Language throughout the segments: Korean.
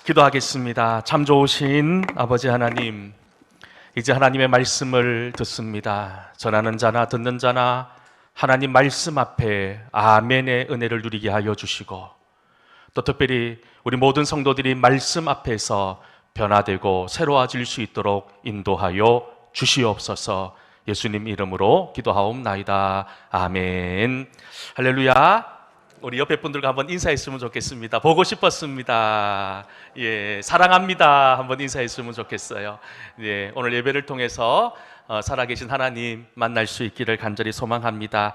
기도하겠습니다. 참 좋으신 아버지 하나님, 이제 하나님의 말씀을 듣습니다. 전하는 자나 듣는 자나 하나님 말씀 앞에 아멘의 은혜를 누리게 하여 주시고, 또 특별히 우리 모든 성도들이 말씀 앞에서 변화되고 새로워질 수 있도록 인도하여 주시옵소서. 예수님 이름으로 기도하옵나이다. 아멘. 할렐루야. 우리 옆에 분들과 한번 인사했으면 좋겠습니다. 보고 싶었습니다. 사랑합니다. 한번 인사했으면 좋겠어요. 오늘 예배를 통해서 살아계신 하나님 만날 수 있기를 간절히 소망합니다.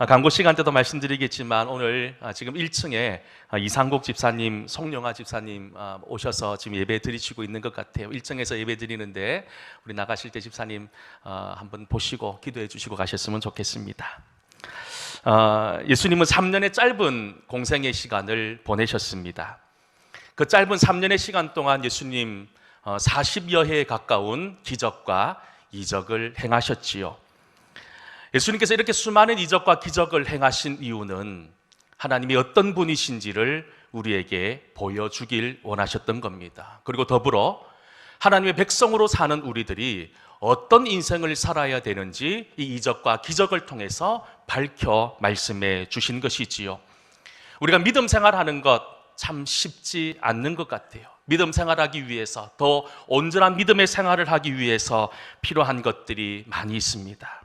광고 시간 때도 말씀드리겠지만 오늘 지금 1층에 이상국 집사님, 송영아 집사님 오셔서 지금 예배 드리시고 있는 것 같아요. 1층에서 예배 드리는데 우리 나가실 때 집사님 한번 보시고 기도해 주시고 가셨으면 좋겠습니다. 예수님은 3년의 짧은 공생의 시간을 보내셨습니다. 그 짧은 3년의 시간 동안 예수님 40여 회에 가까운 기적과 이적을 행하셨지요. 예수님께서 이렇게 수많은 이적과 기적을 행하신 이유는 하나님이 어떤 분이신지를 우리에게 보여주길 원하셨던 겁니다. 그리고 더불어 하나님의 백성으로 사는 우리들이 어떤 인생을 살아야 되는지 이 이적과 기적을 통해서 밝혀 말씀해 주신 것이지요. 우리가 믿음 생활하는 것 참 쉽지 않는 것 같아요. 믿음 생활하기 위해서, 더 온전한 믿음의 생활을 하기 위해서 필요한 것들이 많이 있습니다.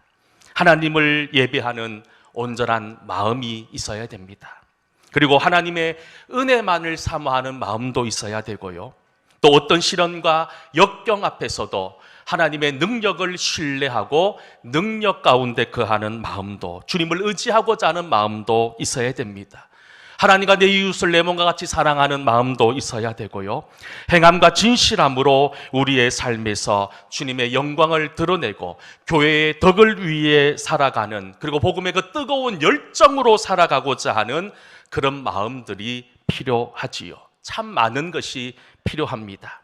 하나님을 예배하는 온전한 마음이 있어야 됩니다. 그리고 하나님의 은혜만을 사모하는 마음도 있어야 되고요. 또 어떤 시련과 역경 앞에서도 하나님의 능력을 신뢰하고 능력 가운데 거하는 마음도, 주님을 의지하고자 하는 마음도 있어야 됩니다. 하나님과 내 이웃을 내 몸과 같이 사랑하는 마음도 있어야 되고요. 행함과 진실함으로 우리의 삶에서 주님의 영광을 드러내고 교회의 덕을 위해 살아가는, 그리고 복음의 그 뜨거운 열정으로 살아가고자 하는 그런 마음들이 필요하지요. 참 많은 것이 필요합니다.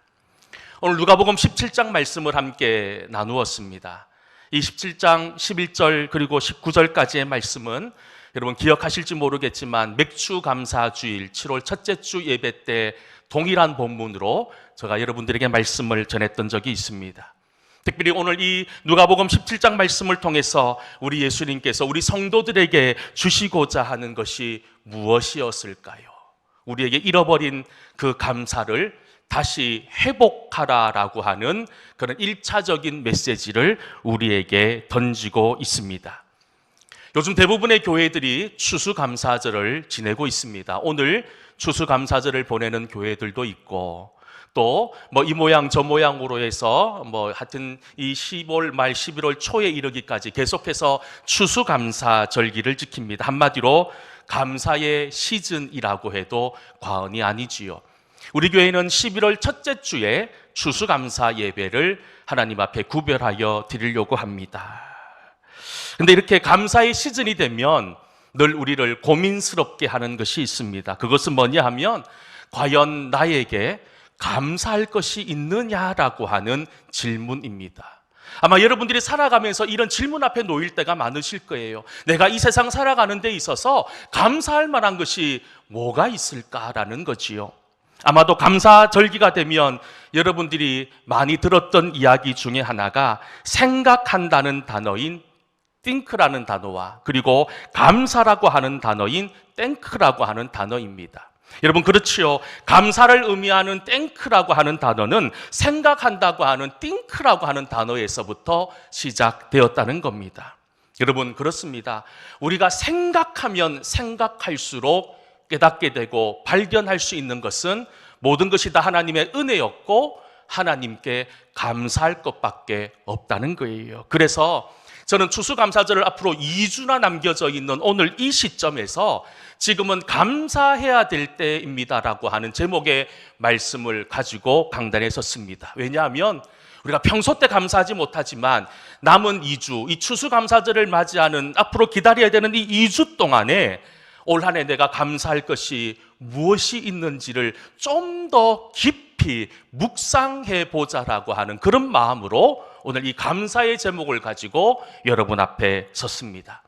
오늘 누가복음 17장 말씀을 함께 나누었습니다. 이 17장 11절 그리고 19절까지의 말씀은 여러분 기억하실지 모르겠지만 맥주 감사 주일 7월 첫째 주 예배 때 동일한 본문으로 제가 여러분들에게 말씀을 전했던 적이 있습니다. 특별히 오늘 이 누가복음 17장 말씀을 통해서 우리 예수님께서 우리 성도들에게 주시고자 하는 것이 무엇이었을까요? 우리에게 잃어버린 그 감사를 다시 회복하라라고 하는 그런 1차적인 메시지를 우리에게 던지고 있습니다. 요즘 대부분의 교회들이 추수감사절을 지내고 있습니다. 오늘 추수감사절을 보내는 교회들도 있고, 또 이 모양 저 모양으로 해서 하여튼 이 10월 말 11월 초에 이르기까지 계속해서 추수감사절기를 지킵니다. 한마디로 감사의 시즌이라고 해도 과언이 아니지요. 우리 교회는 11월 첫째 주에 추수감사 예배를 하나님 앞에 구별하여 드리려고 합니다. 근데 이렇게 감사의 시즌이 되면 늘 우리를 고민스럽게 하는 것이 있습니다. 그것은 뭐냐 하면 과연 나에게 감사할 것이 있느냐라고 하는 질문입니다. 아마 여러분들이 살아가면서 이런 질문 앞에 놓일 때가 많으실 거예요. 내가 이 세상 살아가는 데 있어서 감사할 만한 것이 뭐가 있을까라는 거지요. 아마도 감사절기가 되면 여러분들이 많이 들었던 이야기 중에 하나가 생각한다는 단어인 think라는 단어와 그리고 감사라고 하는 단어인 thank라고 하는 단어입니다. 여러분 그렇지요. 감사를 의미하는 thank라고 하는 단어는 생각한다고 하는 think라고 하는 단어에서부터 시작되었다는 겁니다. 여러분 그렇습니다. 우리가 생각하면 생각할수록 깨닫게 되고 발견할 수 있는 것은 모든 것이 다 하나님의 은혜였고 하나님께 감사할 것밖에 없다는 거예요. 그래서 저는 추수감사절을 앞으로 2주나 남겨져 있는 오늘 이 시점에서 지금은 감사해야 될 때입니다라고 하는 제목의 말씀을 가지고 강단에 섰습니다. 왜냐하면 우리가 평소 때 감사하지 못하지만 남은 2주, 이 추수감사절을 맞이하는 앞으로 기다려야 되는 이 2주 동안에 올 한 해 내가 감사할 것이 무엇이 있는지를 좀 더 깊이 묵상해 보자라고 하는 그런 마음으로 오늘 이 감사의 제목을 가지고 여러분 앞에 섰습니다.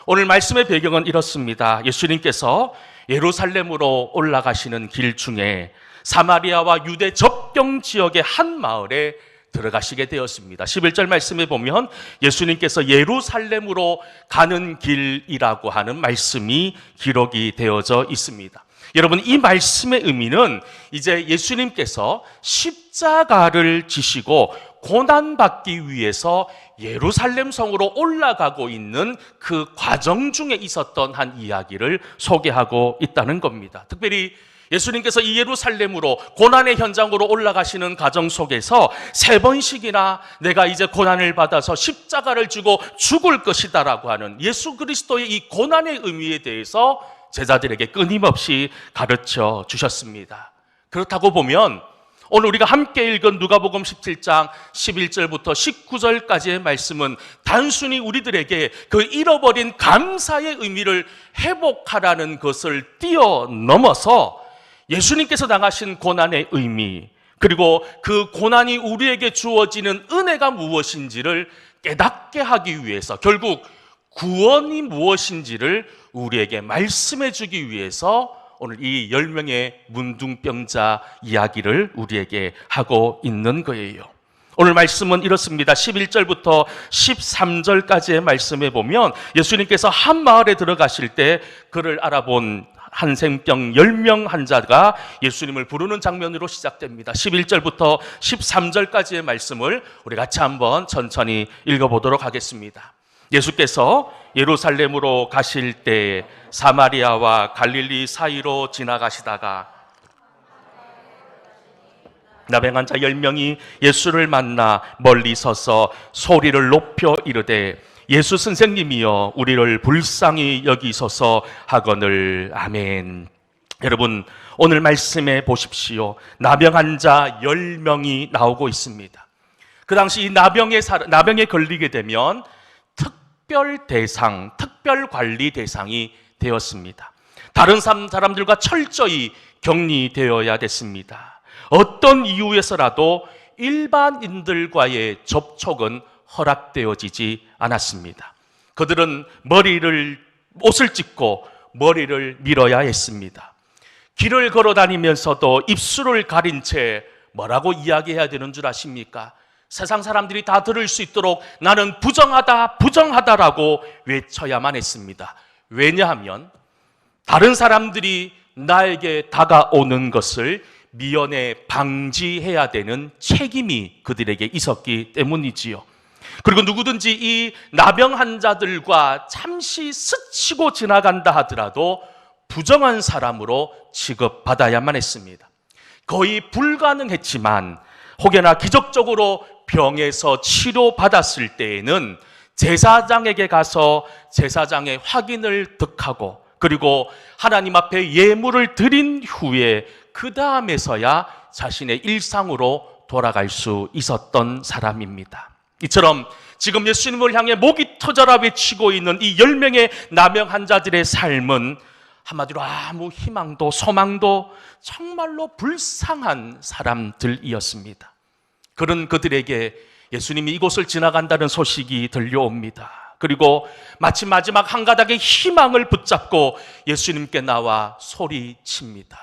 오늘 말씀의 배경은 이렇습니다. 예수님께서 예루살렘으로 올라가시는 길 중에 사마리아와 유대 접경 지역의 한 마을에 들어가시게 되었습니다. 11절 말씀에 보면 예수님께서 예루살렘으로 가는 길이라고 하는 말씀이 기록이 되어져 있습니다. 여러분, 이 말씀의 의미는 이제 예수님께서 십자가를 지시고 고난받기 위해서 예루살렘 성으로 올라가고 있는 그 과정 중에 있었던 한 이야기를 소개하고 있다는 겁니다. 특별히 예수님께서 이 예루살렘으로 고난의 현장으로 올라가시는 과정 속에서 3번씩이나 내가 이제 고난을 받아서 십자가를 지고 죽을 것이다라고 하는 예수 그리스도의 이 고난의 의미에 대해서 제자들에게 끊임없이 가르쳐 주셨습니다. 그렇다고 보면 오늘 우리가 함께 읽은 누가복음 17장 11절부터 19절까지의 말씀은 단순히 우리들에게 그 잃어버린 감사의 의미를 회복하라는 것을 뛰어넘어서 예수님께서 당하신 고난의 의미, 그리고 그 고난이 우리에게 주어지는 은혜가 무엇인지를 깨닫게 하기 위해서, 결국 구원이 무엇인지를 우리에게 말씀해 주기 위해서 오늘 이 10명의 문둥병자 이야기를 우리에게 하고 있는 거예요. 오늘 말씀은 이렇습니다. 11절부터 13절까지의 말씀에 보면 예수님께서 한 마을에 들어가실 때 그를 알아본 한센병 10명 환자가 예수님을 부르는 장면으로 시작됩니다. 11절부터 13절까지의 말씀을 우리 같이 한번 천천히 읽어보도록 하겠습니다. 예수께서 예루살렘으로 가실 때 사마리아와 갈릴리 사이로 지나가시다가 나병 환자 10명이 예수를 만나 멀리 서서 소리를 높여 이르되 예수 선생님이여 우리를 불쌍히 여기소서 하거늘. 아멘. 여러분, 오늘 말씀에 보십시오. 나병 환자 10명이 나오고 있습니다. 그 당시 이 나병에 걸리게 되면 특별 대상, 특별 관리 대상이 되었습니다. 다른 사람들과 철저히 격리되어야 됐습니다. 어떤 이유에서라도 일반인들과의 접촉은 허락되어지지 않았습니다. 그들은 옷을 찢고 머리를 밀어야 했습니다. 길을 걸어 다니면서도 입술을 가린 채 뭐라고 이야기해야 되는 줄 아십니까? 세상 사람들이 다 들을 수 있도록 나는 부정하다, 부정하다라고 외쳐야만 했습니다. 왜냐하면 다른 사람들이 나에게 다가오는 것을 미연에 방지해야 되는 책임이 그들에게 있었기 때문이지요. 그리고 누구든지 이 나병 환자들과 잠시 스치고 지나간다 하더라도 부정한 사람으로 취급받아야만 했습니다. 거의 불가능했지만 혹여나 기적적으로 병에서 치료받았을 때에는 제사장에게 가서 제사장의 확인을 득하고 그리고 하나님 앞에 예물을 드린 후에 그 다음에서야 자신의 일상으로 돌아갈 수 있었던 사람입니다. 이처럼 지금 예수님을 향해 목이 터져라 외치고 있는 이 10명의 나병 환자들의 삶은 한마디로 아무 희망도 소망도 정말로 불쌍한 사람들이었습니다. 그런 그들에게 예수님이 이곳을 지나간다는 소식이 들려옵니다. 그리고 마치 마지막 한 가닥의 희망을 붙잡고 예수님께 나와 소리칩니다.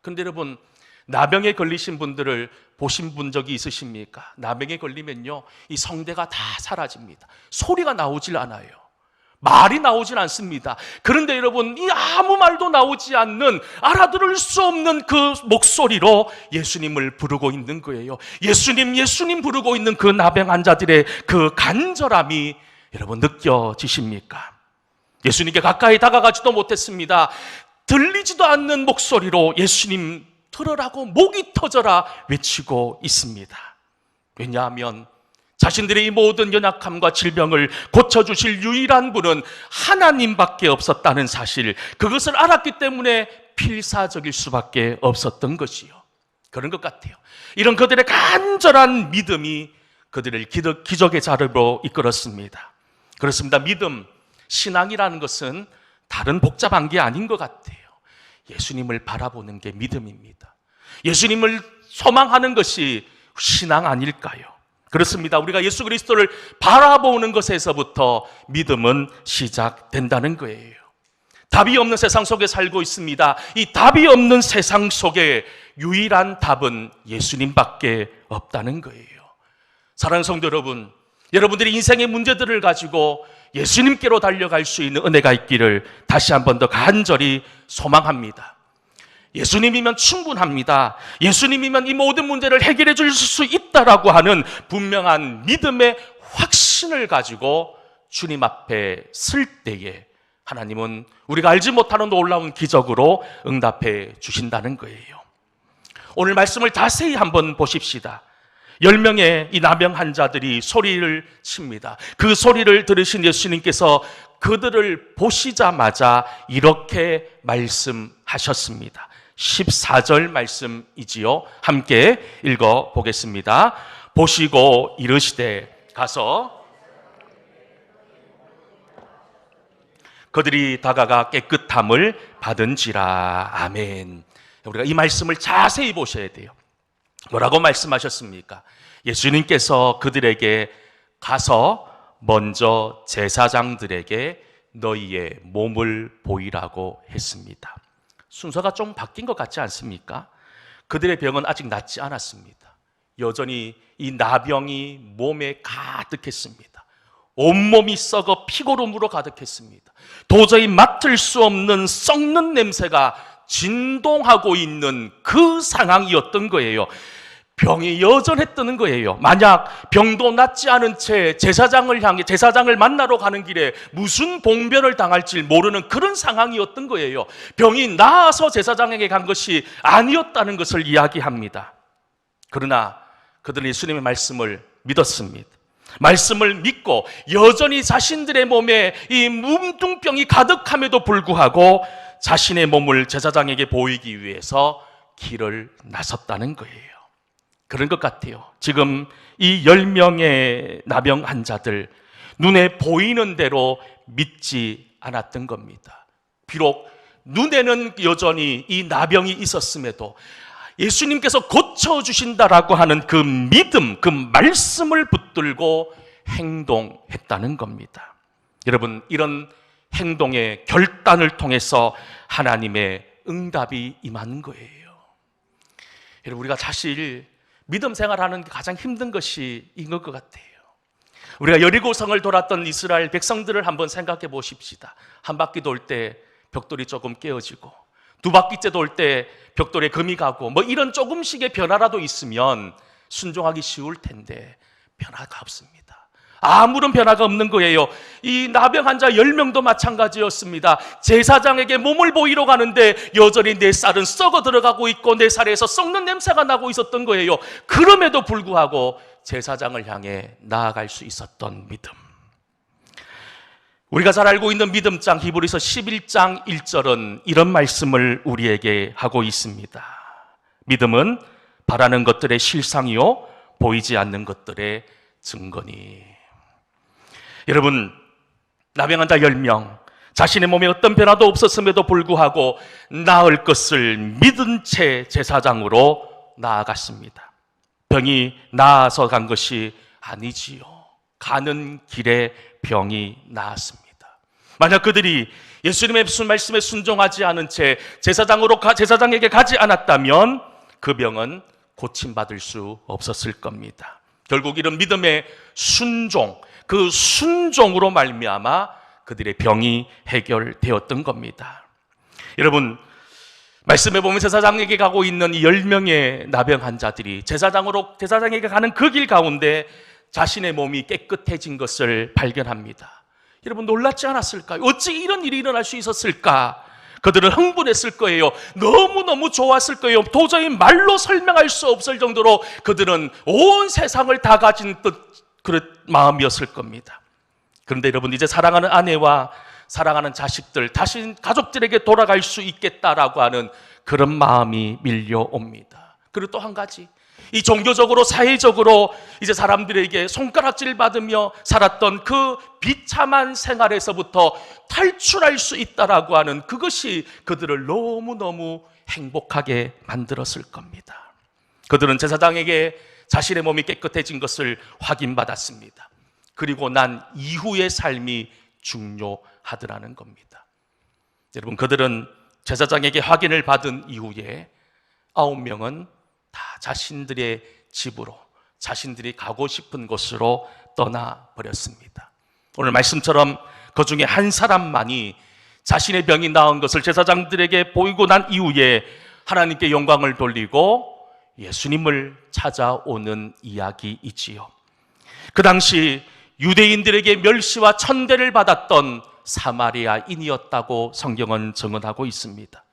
그런데 여러분, 나병에 걸리신 분들을 보신 분 적이 있으십니까? 나병에 걸리면요, 이 성대가 다 사라집니다. 소리가 나오질 않아요. 말이 나오질 않습니다. 그런데 여러분, 이 아무 말도 나오지 않는, 알아들을 수 없는 그 목소리로 예수님을 부르고 있는 거예요. 예수님, 예수님 부르고 있는 그 나병 환자들의 그 간절함이 여러분 느껴지십니까? 예수님께 가까이 다가가지도 못했습니다. 들리지도 않는 목소리로 예수님 들으라고 목이 터져라 외치고 있습니다. 왜냐하면 자신들의 이 모든 연약함과 질병을 고쳐주실 유일한 분은 하나님밖에 없었다는 사실, 그것을 알았기 때문에 필사적일 수밖에 없었던 것이요. 그런 것 같아요. 이런 그들의 간절한 믿음이 그들을 기적의 자리로 이끌었습니다. 그렇습니다. 믿음, 신앙이라는 것은 다른 복잡한 게 아닌 것 같아요. 예수님을 바라보는 게 믿음입니다. 예수님을 소망하는 것이 신앙 아닐까요? 그렇습니다. 우리가 예수 그리스도를 바라보는 것에서부터 믿음은 시작된다는 거예요. 답이 없는 세상 속에 살고 있습니다. 이 답이 없는 세상 속에 유일한 답은 예수님밖에 없다는 거예요. 사랑하는 성도 여러분, 여러분들이 인생의 문제들을 가지고 예수님께로 달려갈 수 있는 은혜가 있기를 다시 한 번 더 간절히 소망합니다. 예수님이면 충분합니다. 예수님이면 이 모든 문제를 해결해 줄 수 있다라고 하는 분명한 믿음의 확신을 가지고 주님 앞에 설 때에 하나님은 우리가 알지 못하는 놀라운 기적으로 응답해 주신다는 거예요. 오늘 말씀을 자세히 한번 보십시다. 10명의 이 나병 환자들이 소리를 칩니다. 그 소리를 들으신 예수님께서 그들을 보시자마자 이렇게 말씀하셨습니다. 14절 말씀이지요. 함께 읽어보겠습니다. 보시고 이르시되 가서 그들이 다가가 깨끗함을 받은지라. 아멘. 우리가 이 말씀을 자세히 보셔야 돼요. 뭐라고 말씀하셨습니까? 예수님께서 그들에게 가서 먼저 제사장들에게 너희의 몸을 보이라고 했습니다. 순서가 좀 바뀐 것 같지 않습니까? 그들의 병은 아직 낫지 않았습니다. 여전히 이 나병이 몸에 가득했습니다. 온몸이 썩어 피고름으로 가득했습니다. 도저히 맡을 수 없는 썩는 냄새가 진동하고 있는 그 상황이었던 거예요. 병이 여전했다는 거예요. 만약 병도 낫지 않은 채 제사장을 만나러 가는 길에 무슨 봉변을 당할지 모르는 그런 상황이었던 거예요. 병이 나아서 제사장에게 간 것이 아니었다는 것을 이야기합니다. 그러나 그들은 예수님의 말씀을 믿었습니다. 말씀을 믿고 여전히 자신들의 몸에 이 문둥병이 가득함에도 불구하고 자신의 몸을 제사장에게 보이기 위해서 길을 나섰다는 거예요. 그런 것 같아요. 지금 이 10명의 나병 환자들, 눈에 보이는 대로 믿지 않았던 겁니다. 비록 눈에는 여전히 이 나병이 있었음에도 예수님께서 고쳐주신다라고 하는 그 믿음, 그 말씀을 붙들고 행동했다는 겁니다. 여러분, 이런 행동의 결단을 통해서 하나님의 응답이 임하는 거예요. 여러분, 우리가 사실 믿음 생활하는 게 가장 힘든 것이 이것 같아요. 우리가 여리고성을 돌았던 이스라엘 백성들을 한번 생각해 보십시다. 한 바퀴 돌 때 벽돌이 조금 깨어지고, 두 바퀴째 돌 때 벽돌에 금이 가고, 뭐 이런 조금씩의 변화라도 있으면 순종하기 쉬울 텐데 변화가 없습니다. 아무런 변화가 없는 거예요. 이 나병 환자 10명도 마찬가지였습니다. 제사장에게 몸을 보이러 가는데 여전히 내 쌀은 썩어 들어가고 있고 내 쌀에서 썩는 냄새가 나고 있었던 거예요. 그럼에도 불구하고 제사장을 향해 나아갈 수 있었던 믿음. 우리가 잘 알고 있는 믿음장 히브리서 11장 1절은 이런 말씀을 우리에게 하고 있습니다. 믿음은 바라는 것들의 실상이요 보이지 않는 것들의 증거니. 여러분, 나병 환자 10명, 자신의 몸에 어떤 변화도 없었음에도 불구하고 나을 것을 믿은 채 제사장으로 나아갔습니다. 병이 나아서 간 것이 아니지요. 가는 길에 병이 나았습니다. 만약 그들이 예수님의 말씀에 순종하지 않은 채 제사장에게 가지 않았다면 그 병은 고침받을 수 없었을 겁니다. 결국 이런 믿음의 순종, 그 순종으로 말미암아 그들의 병이 해결되었던 겁니다. 여러분, 말씀해 보면 제사장에게 가고 있는 이 10명의 나병 환자들이 제사장에게 가는 그 길 가운데 자신의 몸이 깨끗해진 것을 발견합니다. 여러분, 놀랍지 않았을까요? 어찌 이런 일이 일어날 수 있었을까? 그들은 흥분했을 거예요. 너무너무 좋았을 거예요. 도저히 말로 설명할 수 없을 정도로 그들은 온 세상을 다 가진 그런 마음이었을 겁니다. 그런데 여러분, 이제 사랑하는 아내와 사랑하는 자식들, 자신 가족들에게 돌아갈 수 있겠다라고 하는 그런 마음이 밀려옵니다. 그리고 또 한 가지, 이 종교적으로 사회적으로 이제 사람들에게 손가락질 받으며 살았던 그 비참한 생활에서부터 탈출할 수 있다라고 하는 그것이 그들을 너무너무 행복하게 만들었을 겁니다. 그들은 제사장에게 자신의 몸이 깨끗해진 것을 확인받았습니다. 그리고 난 이후의 삶이 중요하더라는 겁니다. 여러분, 그들은 제사장에게 확인을 받은 이후에 9명은 다 자신들의 집으로, 자신들이 가고 싶은 곳으로 떠나버렸습니다. 오늘 말씀처럼 그 중에 한 사람만이 자신의 병이 나은 것을 제사장들에게 보이고 난 이후에 하나님께 영광을 돌리고 예수님을 찾아오는 이야기이지요. 그 당시 유대인들에게 멸시와 천대를 받았던 사마리아인이었다고 성경은 증언하고 있습니다.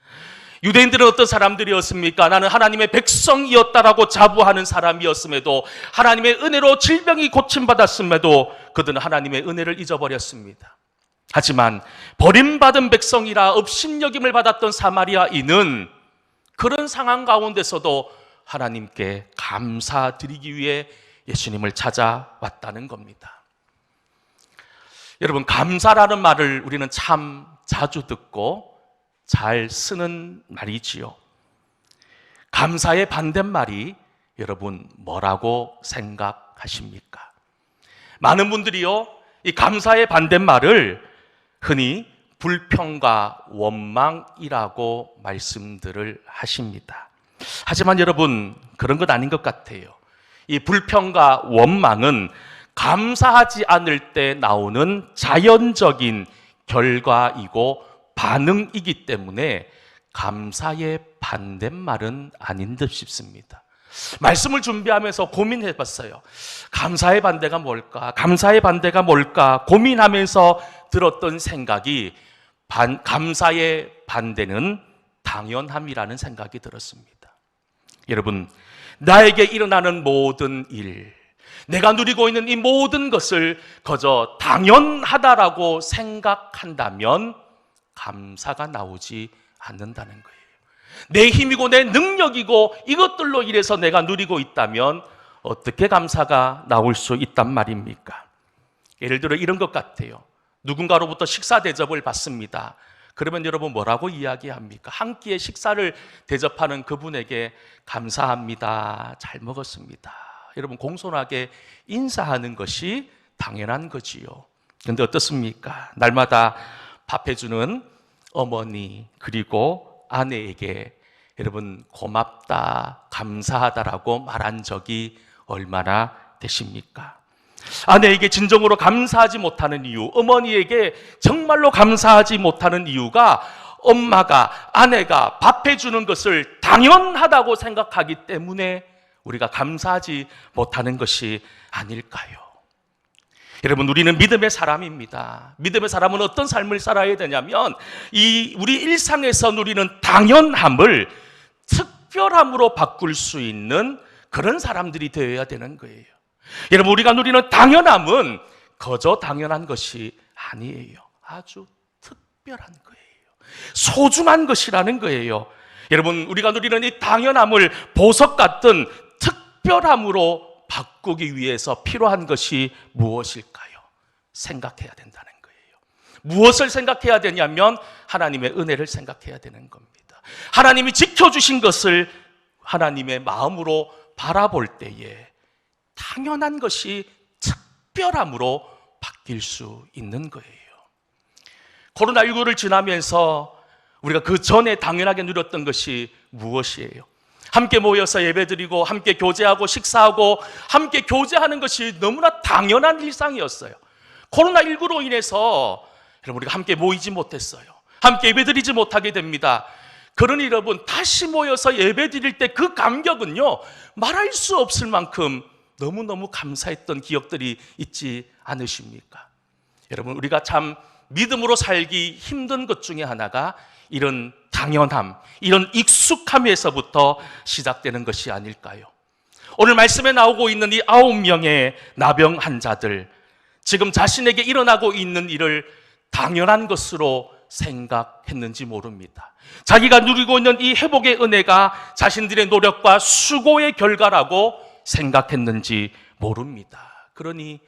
유대인들은 어떤 사람들이었습니까? 나는 하나님의 백성이었다라고 자부하는 사람이었음에도, 하나님의 은혜로 질병이 고침받았음에도 그들은 하나님의 은혜를 잊어버렸습니다. 하지만 버림받은 백성이라 업신여김을 받았던 사마리아인은 그런 상황 가운데서도 하나님께 감사드리기 위해 예수님을 찾아왔다는 겁니다. 여러분, 감사라는 말을 우리는 참 자주 듣고 잘 쓰는 말이지요. 감사의 반대말이 여러분 뭐라고 생각하십니까? 많은 분들이요, 이 감사의 반대말을 흔히 불평과 원망이라고 말씀들을 하십니다. 하지만 여러분, 그런 것 아닌 것 같아요. 이 불평과 원망은 감사하지 않을 때 나오는 자연적인 결과이고 반응이기 때문에 감사의 반대말은 아닌 듯 싶습니다. 말씀을 준비하면서 고민해봤어요. 감사의 반대가 뭘까? 감사의 반대가 뭘까? 고민하면서 들었던 생각이 감사의 반대는 당연함이라는 생각이 들었습니다. 여러분, 나에게 일어나는 모든 일, 내가 누리고 있는 이 모든 것을 그저 당연하다라고 생각한다면 감사가 나오지 않는다는 거예요. 내 힘이고 내 능력이고 이것들로 인해서 내가 누리고 있다면 어떻게 감사가 나올 수 있단 말입니까? 예를 들어 이런 것 같아요. 누군가로부터 식사 대접을 받습니다. 그러면 여러분 뭐라고 이야기합니까? 한 끼의 식사를 대접하는 그분에게 감사합니다, 잘 먹었습니다, 여러분 공손하게 인사하는 것이 당연한 거지요. 그런데 어떻습니까? 날마다 밥 해주는 어머니 그리고 아내에게 여러분 고맙다, 감사하다라고 말한 적이 얼마나 되십니까? 아내에게 진정으로 감사하지 못하는 이유, 어머니에게 정말로 감사하지 못하는 이유가 엄마가, 아내가 밥 해주는 것을 당연하다고 생각하기 때문에 우리가 감사하지 못하는 것이 아닐까요? 여러분, 우리는 믿음의 사람입니다. 믿음의 사람은 어떤 삶을 살아야 되냐면 우리 일상에서 누리는 당연함을 특별함으로 바꿀 수 있는 그런 사람들이 되어야 되는 거예요. 여러분, 우리가 누리는 당연함은 그저 당연한 것이 아니에요. 아주 특별한 거예요. 소중한 것이라는 거예요. 여러분, 우리가 누리는 이 당연함을 보석 같은 특별함으로 바꾸기 위해서 필요한 것이 무엇일까요? 생각해야 된다는 거예요. 무엇을 생각해야 되냐면 하나님의 은혜를 생각해야 되는 겁니다. 하나님이 지켜주신 것을 하나님의 마음으로 바라볼 때에 당연한 것이 특별함으로 바뀔 수 있는 거예요. 코로나19를 지나면서 우리가 그 전에 당연하게 누렸던 것이 무엇이에요? 함께 모여서 예배드리고 함께 교제하고 식사하고 함께 교제하는 것이 너무나 당연한 일상이었어요. 코로나19로 인해서 여러분, 우리가 함께 모이지 못했어요. 함께 예배드리지 못하게 됩니다. 그러니 여러분, 다시 모여서 예배드릴 때 그 감격은요, 말할 수 없을 만큼 너무너무 감사했던 기억들이 있지 않으십니까? 여러분, 우리가 참 믿음으로 살기 힘든 것 중에 하나가 이런 당연함, 이런 익숙함에서부터 시작되는 것이 아닐까요? 오늘 말씀에 나오고 있는 이 9명의 나병 환자들, 지금 자신에게 일어나고 있는 일을 당연한 것으로 생각했는지 모릅니다. 자기가 누리고 있는 이 회복의 은혜가 자신들의 노력과 수고의 결과라고 생각했는지 모릅니다. 그러니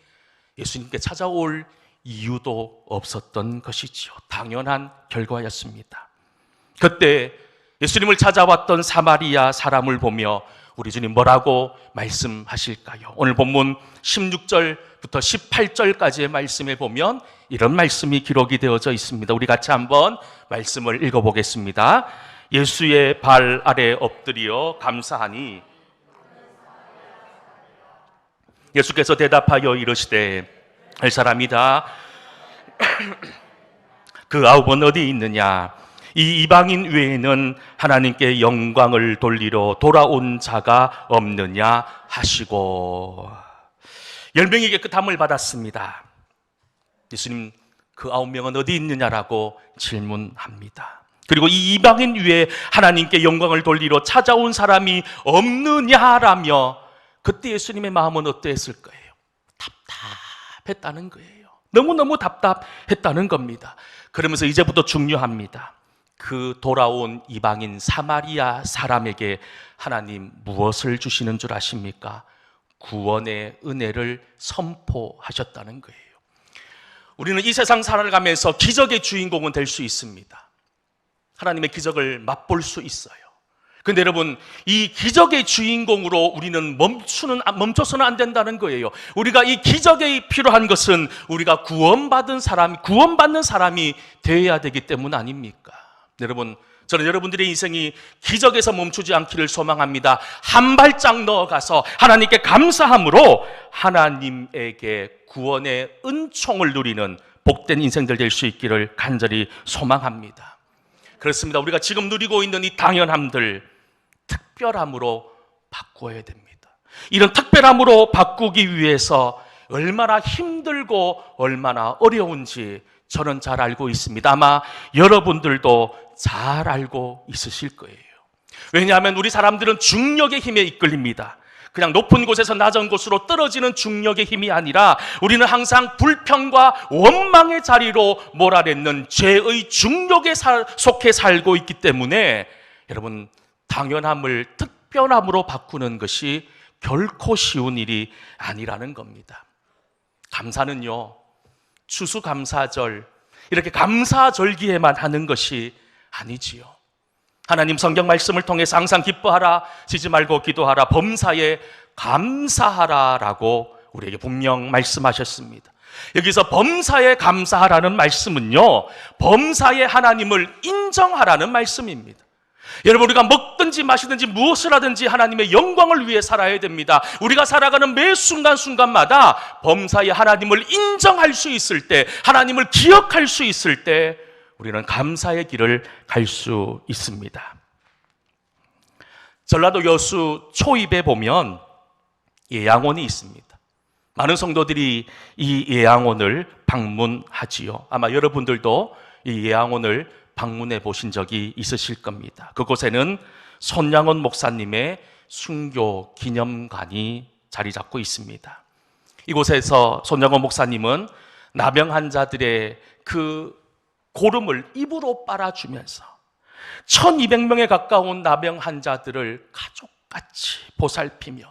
예수님께 찾아올 이유도 없었던 것이지요. 당연한 결과였습니다. 그때 예수님을 찾아왔던 사마리아 사람을 보며 우리 주님 뭐라고 말씀하실까요? 오늘 본문 16절부터 18절까지의 말씀에 보면 이런 말씀이 기록이 되어져 있습니다. 우리 같이 한번 말씀을 읽어보겠습니다. 예수의 발 아래 엎드려 감사하니 예수께서 대답하여 이르시되 할 사람이다. 그 아홉은 어디 있느냐? 이 이방인 외에는 하나님께 영광을 돌리러 돌아온 자가 없느냐 하시고 10명에게 그 답을 받았습니다. 예수님 그 9명은 어디 있느냐라고 질문합니다. 그리고 이 이방인 외에 하나님께 영광을 돌리러 찾아온 사람이 없느냐라며 그때 예수님의 마음은 어떠했을 거예요? 답답했다는 거예요. 너무너무 답답했다는 겁니다. 그러면서 이제부터 중요합니다. 그 돌아온 이방인 사마리아 사람에게 하나님 무엇을 주시는 줄 아십니까? 구원의 은혜를 선포하셨다는 거예요. 우리는 이 세상 살아가면서 기적의 주인공은 될 수 있습니다. 하나님의 기적을 맛볼 수 있어요. 근데 여러분, 이 기적의 주인공으로 우리는 멈춰서는 안 된다는 거예요. 우리가 이 기적에 필요한 것은 우리가 구원받는 사람이 되어야 되기 때문 아닙니까? 여러분, 저는 여러분들의 인생이 기적에서 멈추지 않기를 소망합니다. 한 발짝 넣어가서 하나님께 감사함으로 하나님에게 구원의 은총을 누리는 복된 인생들 될 수 있기를 간절히 소망합니다. 그렇습니다. 우리가 지금 누리고 있는 이 당연함들 특별함으로 바꾸어야 됩니다. 이런 특별함으로 바꾸기 위해서 얼마나 힘들고 얼마나 어려운지 저는 잘 알고 있습니다. 아마 여러분들도 잘 알고 있으실 거예요. 왜냐하면 우리 사람들은 중력의 힘에 이끌립니다. 그냥 높은 곳에서 낮은 곳으로 떨어지는 중력의 힘이 아니라 우리는 항상 불평과 원망의 자리로 몰아내는 죄의 중력에 속해 살고 있기 때문에 여러분, 당연함을 특별함으로 바꾸는 것이 결코 쉬운 일이 아니라는 겁니다. 감사는요, 추수감사절 이렇게 감사절기에만 하는 것이 아니지요. 하나님 성경 말씀을 통해서 항상 기뻐하라, 쉬지 말고 기도하라, 범사에 감사하라라고 우리에게 분명 말씀하셨습니다. 여기서 범사에 감사하라는 말씀은요, 범사에 하나님을 인정하라는 말씀입니다. 여러분, 우리가 먹든지 마시든지 무엇을 하든지 하나님의 영광을 위해 살아야 됩니다. 우리가 살아가는 매 순간순간마다 범사에 하나님을 인정할 수 있을 때, 하나님을 기억할 수 있을 때 우리는 감사의 길을 갈 수 있습니다. 전라도 여수 초입에 보면 예양원이 있습니다. 많은 성도들이 이 예양원을 방문하지요. 아마 여러분들도 이 예양원을 방문해 보신 적이 있으실 겁니다. 그곳에는 손양원 목사님의 순교 기념관이 자리 잡고 있습니다. 이곳에서 손양원 목사님은 나병 환자들의 그 고름을 입으로 빨아주면서 1200명에 가까운 나병 환자들을 가족같이 보살피며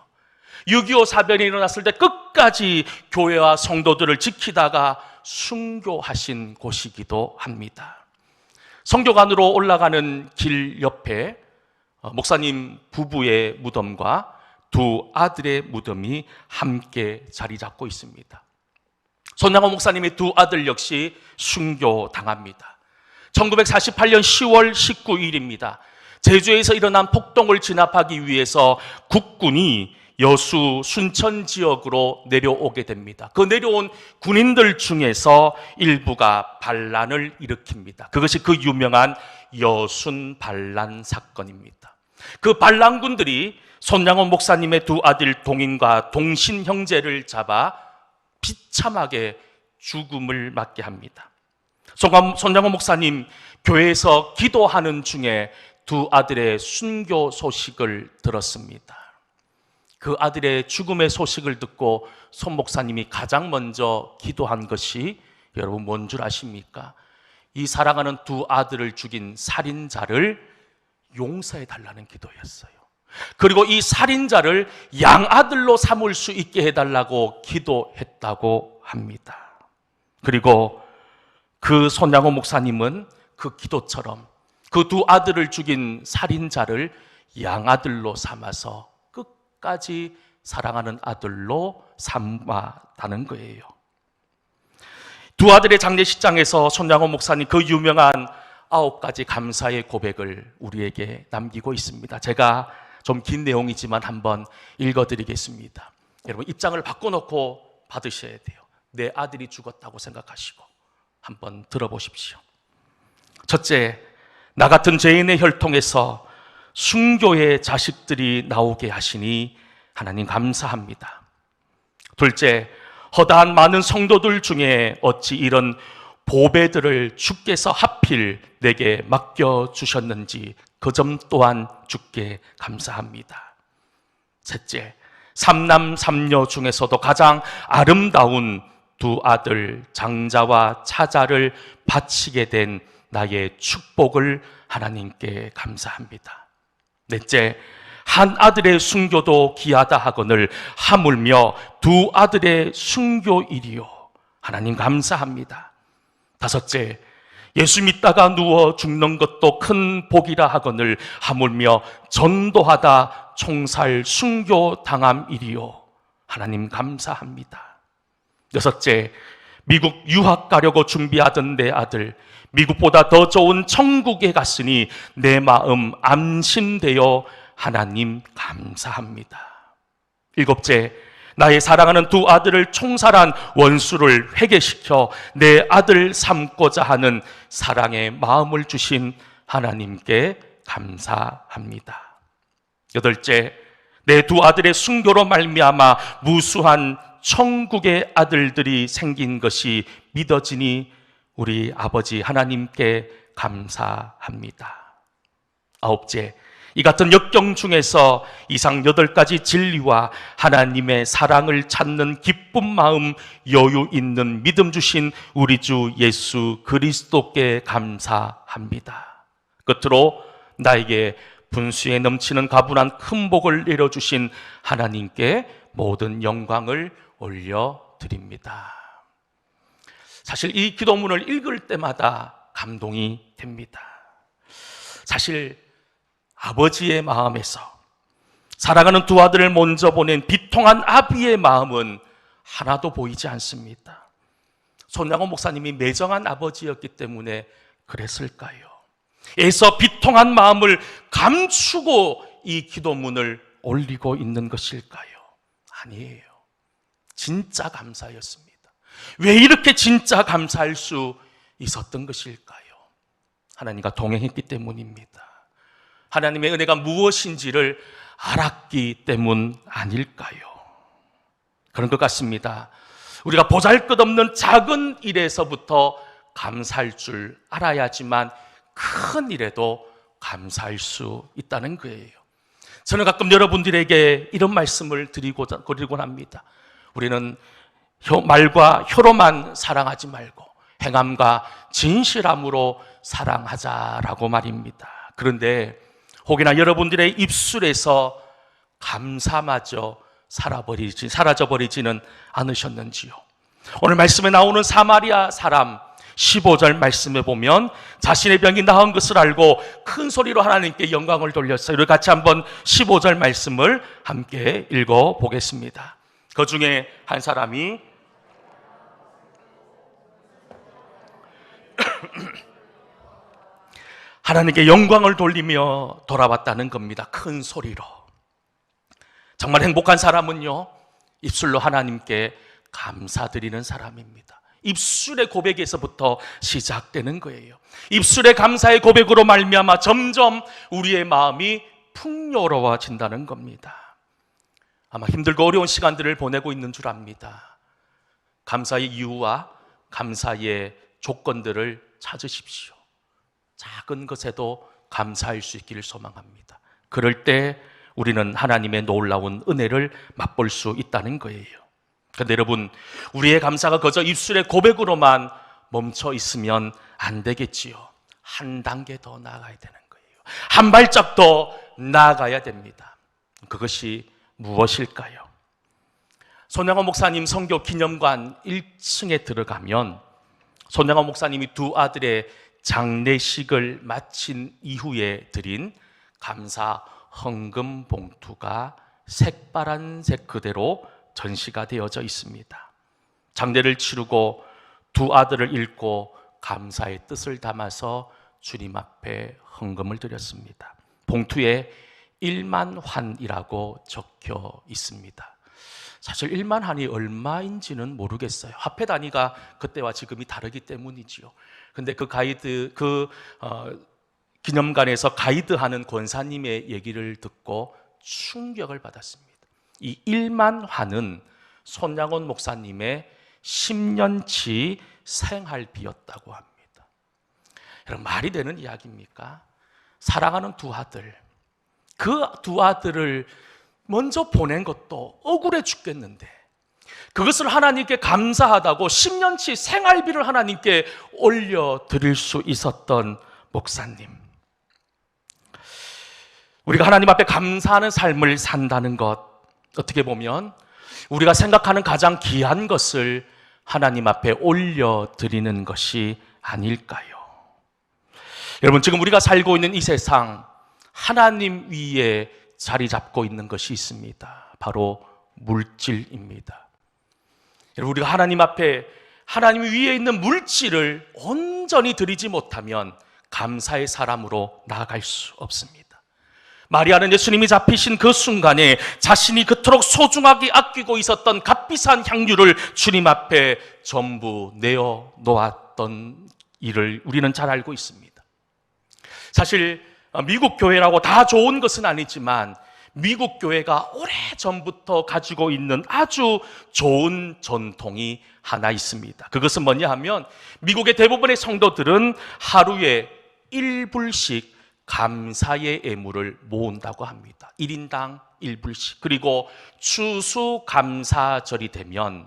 6.25 사변이 일어났을 때 끝까지 교회와 성도들을 지키다가 순교하신 곳이기도 합니다. 성교관으로 올라가는 길 옆에 목사님 부부의 무덤과 두 아들의 무덤이 함께 자리 잡고 있습니다. 손양원 목사님의 두 아들 역시 순교당합니다. 1948년 10월 19일입니다. 제주에서 일어난 폭동을 진압하기 위해서 국군이 여수 순천 지역으로 내려오게 됩니다. 그 내려온 군인들 중에서 일부가 반란을 일으킵니다. 그것이 그 유명한 여순 반란 사건입니다. 그 반란군들이 손양원 목사님의 두 아들 동인과 동신 형제를 잡아 비참하게 죽음을 맞게 합니다. 손양원 목사님 교회에서 기도하는 중에 두 아들의 순교 소식을 들었습니다. 그 아들의 죽음의 소식을 듣고 손 목사님이 가장 먼저 기도한 것이 여러분 뭔 줄 아십니까? 이 사랑하는 두 아들을 죽인 살인자를 용서해 달라는 기도였어요. 그리고 이 살인자를 양아들로 삼을 수 있게 해달라고 기도했다고 합니다. 그리고 그 손양호 목사님은 그 기도처럼 그 두 아들을 죽인 살인자를 양아들로 삼아서 끝까지 사랑하는 아들로 삼았다는 거예요. 두 아들의 장례식장에서 손양호 목사님 그 유명한 9가지 감사의 고백을 우리에게 남기고 있습니다. 제가 좀 긴 내용이지만 한번 읽어드리겠습니다. 여러분 입장을 바꿔놓고 받으셔야 돼요. 내 아들이 죽었다고 생각하시고 한번 들어보십시오. 첫째, 나 같은 죄인의 혈통에서 순교의 자식들이 나오게 하시니 하나님 감사합니다. 둘째, 허다한 많은 성도들 중에 어찌 이런 보배들을 주께서 하필 내게 맡겨주셨는지 그 점 또한 주께 감사합니다. 셋째, 삼남 삼녀 중에서도 가장 아름다운 두 아들 장자와 차자를 바치게 된 나의 축복을 하나님께 감사합니다. 넷째, 한 아들의 순교도 귀하다 하거늘 하물며 두 아들의 순교일이요 하나님 감사합니다. 다섯째, 예수 믿다가 누워 죽는 것도 큰 복이라 하거늘 하물며 전도하다 총살 순교 당함이리요 하나님 감사합니다. 여섯째, 미국 유학 가려고 준비하던 내 아들 미국보다 더 좋은 천국에 갔으니 내 마음 안심되어 하나님 감사합니다. 일곱째, 나의 사랑하는 두 아들을 총살한 원수를 회개시켜 내 아들 삼고자 하는 사랑의 마음을 주신 하나님께 감사합니다. 여덟째, 내 두 아들의 순교로 말미암아 무수한 천국의 아들들이 생긴 것이 믿어지니 우리 아버지 하나님께 감사합니다. 아홉째, 이 같은 역경 중에서 이상 8가지 진리와 하나님의 사랑을 찾는 기쁜 마음, 여유 있는 믿음 주신 우리 주 예수 그리스도께 감사합니다. 끝으로 나에게 분수에 넘치는 가분한 큰 복을 내려주신 하나님께 모든 영광을 올려드립니다. 사실 이 기도문을 읽을 때마다 감동이 됩니다. 사실 아버지의 마음에서 사랑하는 두 아들을 먼저 보낸 비통한 아비의 마음은 하나도 보이지 않습니다. 손양호 목사님이 매정한 아버지였기 때문에 그랬을까요? 애써 비통한 마음을 감추고 이 기도문을 올리고 있는 것일까요? 아니에요. 진짜 감사였습니다. 왜 이렇게 진짜 감사할 수 있었던 것일까요? 하나님과 동행했기 때문입니다. 하나님의 은혜가 무엇인지를 알았기 때문 아닐까요? 그런 것 같습니다. 우리가 보잘것없는 작은 일에서부터 감사할 줄 알아야지만 큰 일에도 감사할 수 있다는 거예요. 저는 가끔 여러분들에게 이런 말씀을 드리곤 합니다. 우리는 말과 혀로만 사랑하지 말고 행함과 진실함으로 사랑하자라고 말입니다. 그런데 혹여나 여러분들의 입술에서 감사마저 사라져버리지는 않으셨는지요? 오늘 말씀에 나오는 사마리아 사람 15절 말씀에 보면 자신의 병이 나은 것을 알고 큰 소리로 하나님께 영광을 돌렸어요. 우리 같이 한번 15절 말씀을 함께 읽어보겠습니다. 그 중에 한 사람이 하나님께 영광을 돌리며 돌아왔다는 겁니다. 큰 소리로. 정말 행복한 사람은요, 입술로 하나님께 감사드리는 사람입니다. 입술의 고백에서부터 시작되는 거예요. 입술의 감사의 고백으로 말미암아 점점 우리의 마음이 풍요로워진다는 겁니다. 아마 힘들고 어려운 시간들을 보내고 있는 줄 압니다. 감사의 이유와 감사의 조건들을 찾으십시오. 작은 것에도 감사할 수 있기를 소망합니다. 그럴 때 우리는 하나님의 놀라운 은혜를 맛볼 수 있다는 거예요. 그런데 여러분, 우리의 감사가 그저 입술의 고백으로만 멈춰 있으면 안 되겠지요. 한 단계 더 나아가야 되는 거예요. 한 발짝 더 나아가야 됩니다. 그것이 무엇일까요? 손양호 목사님 성교 기념관 1층에 들어가면 손양호 목사님이 두 아들의 장례식을 마친 이후에 드린 감사 헌금 봉투가 색바란색 그대로 전시가 되어져 있습니다. 장례를 치르고 두 아들을 잃고 감사의 뜻을 담아서 주님 앞에 헌금을 드렸습니다. 봉투에 1만 환이라고 적혀 있습니다. 사실 1만 환이 얼마인지는 모르겠어요. 화폐 단위가 그때와 지금이 다르기 때문이지요. 근데 그 기념관에서 가이드하는 권사님의 얘기를 듣고 충격을 받았습니다. 이 1만 환은 손양원 목사님의 10년치 생활비였다고 합니다. 여러분, 말이 되는 이야기입니까? 사랑하는 두 아들, 그 두 아들을 먼저 보낸 것도 억울해 죽겠는데 그것을 하나님께 감사하다고 10년치 생활비를 하나님께 올려드릴 수 있었던 목사님. 우리가 하나님 앞에 감사하는 삶을 산다는 것, 어떻게 보면 우리가 생각하는 가장 귀한 것을 하나님 앞에 올려드리는 것이 아닐까요? 여러분, 지금 우리가 살고 있는 이 세상, 하나님 위에 자리 잡고 있는 것이 있습니다. 바로 물질입니다. 여러분, 우리가 하나님 앞에 하나님 위에 있는 물질을 온전히 드리지 못하면 감사의 사람으로 나아갈 수 없습니다. 마리아는 예수님이 잡히신 그 순간에 자신이 그토록 소중하게 아끼고 있었던 값비싼 향유를 주님 앞에 전부 내어 놓았던 일을 우리는 잘 알고 있습니다. 사실 미국 교회라고 다 좋은 것은 아니지만 미국 교회가 오래전부터 가지고 있는 아주 좋은 전통이 하나 있습니다. 그것은 뭐냐 하면 미국의 대부분의 성도들은 하루에 1불씩 감사의 예물을 모은다고 합니다. 1인당 1불씩. 그리고 추수감사절이 되면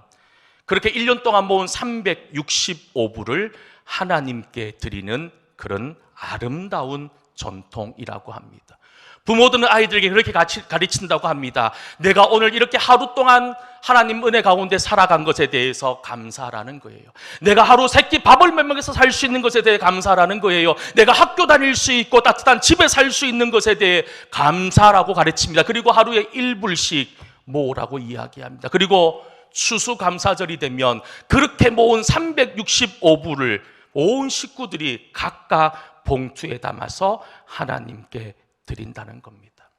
그렇게 1년 동안 모은 365불을 하나님께 드리는 그런 아름다운 전통이라고 합니다. 부모들은 아이들에게 그렇게 가르친다고 합니다. 내가 오늘 이렇게 하루 동안 하나님 은혜 가운데 살아간 것에 대해서 감사하라는 거예요. 내가 하루 세끼 밥을 먹여서 살 수 있는 것에 대해 감사하라는 거예요. 내가 학교 다닐 수 있고 따뜻한 집에 살 수 있는 것에 대해 감사라고 가르칩니다. 그리고 하루에 1불씩 모으라고 이야기합니다. 그리고 추수감사절이 되면 그렇게 모은 365불을 온 식구들이 각각 봉투에 담아서 하나님께 드린다는 겁니다.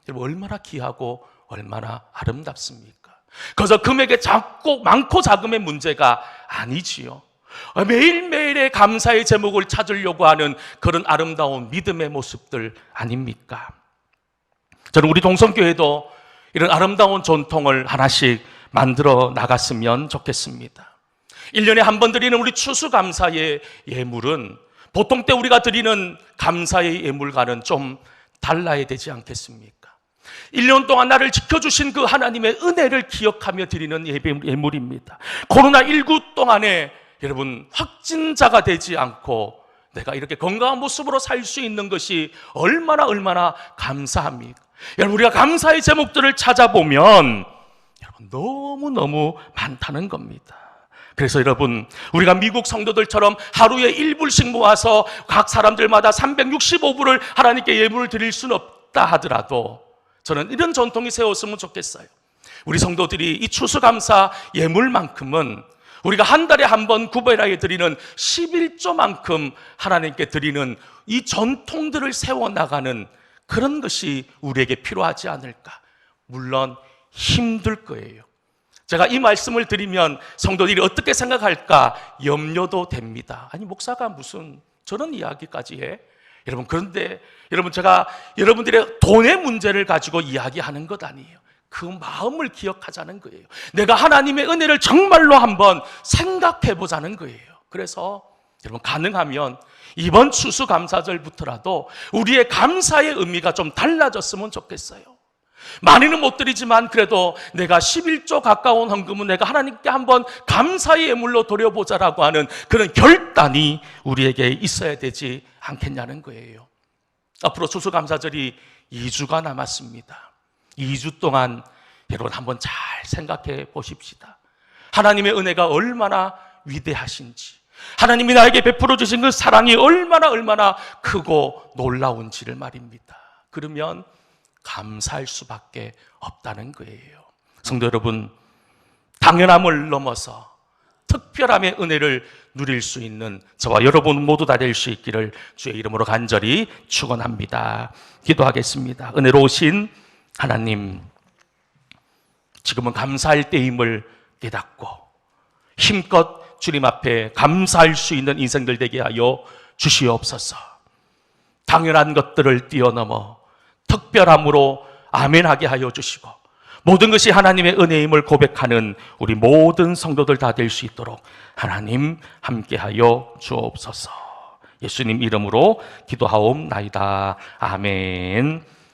여러분, 얼마나 귀하고 얼마나 아름답습니까? 그래서 금액의 많고 작음의 문제가 아니지요. 매일매일의 감사의 제목을 찾으려고 하는 그런 아름다운 믿음의 모습들 아닙니까? 저는 우리 동성교회도 이런 아름다운 전통을 하나씩 만들어 나갔으면 좋겠습니다. 1년에 한 번 드리는 우리 추수감사의 예물은 보통 때 우리가 드리는 감사의 예물과는 좀 달라야 되지 않겠습니까? 1년 동안 나를 지켜주신 그 하나님의 은혜를 기억하며 드리는 예물입니다. 코로나19 동안에 여러분 확진자가 되지 않고 내가 이렇게 건강한 모습으로 살 수 있는 것이 얼마나 감사합니까? 여러분, 우리가 감사의 제목들을 찾아보면 여러분 너무너무 많다는 겁니다. 그래서 여러분, 우리가 미국 성도들처럼 하루에 1불씩 모아서 각 사람들마다 365불을 하나님께 예물을 드릴 수는 없다 하더라도 저는 이런 전통이 세웠으면 좋겠어요. 우리 성도들이 이 추수감사 예물만큼은 우리가 한 달에 한 번 구별하여 드리는 11조만큼 하나님께 드리는 이 전통들을 세워나가는 그런 것이 우리에게 필요하지 않을까. 물론 힘들 거예요. 제가 이 말씀을 드리면 성도들이 어떻게 생각할까 염려도 됩니다. 아니, 목사가 무슨 저런 이야기까지 해? 여러분, 그런데 여러분, 제가 여러분들의 돈의 문제를 가지고 이야기하는 것 아니에요. 그 마음을 기억하자는 거예요. 내가 하나님의 은혜를 정말로 한번 생각해 보자는 거예요. 그래서 여러분, 가능하면 이번 추수감사절부터라도 우리의 감사의 의미가 좀 달라졌으면 좋겠어요. 많이는 못 드리지만 그래도 내가 11조 가까운 헌금은 내가 하나님께 한번 감사의 예물로 드려보자라고 하는 그런 결단이 우리에게 있어야 되지 않겠냐는 거예요. 앞으로 추수감사절이 2주가 남았습니다. 2주 동안 여러분 한번 잘 생각해 보십시다. 하나님의 은혜가 얼마나 위대하신지, 하나님이 나에게 베풀어 주신 그 사랑이 얼마나 크고 놀라운지를 말입니다. 그러면 감사할 수밖에 없다는 거예요. 성도 여러분, 당연함을 넘어서 특별함의 은혜를 누릴 수 있는 저와 여러분 모두 다 될 수 있기를 주의 이름으로 간절히 축원합니다. 기도하겠습니다. 은혜로우신 하나님, 지금은 감사할 때임을 깨닫고 힘껏 주님 앞에 감사할 수 있는 인생들 되게 하여 주시옵소서. 당연한 것들을 뛰어넘어 특별함으로 아멘하게 하여 주시고 모든 것이 하나님의 은혜임을 고백하는 우리 모든 성도들 다 될 수 있도록 하나님 함께하여 주옵소서. 예수님 이름으로 기도하옵나이다. 아멘.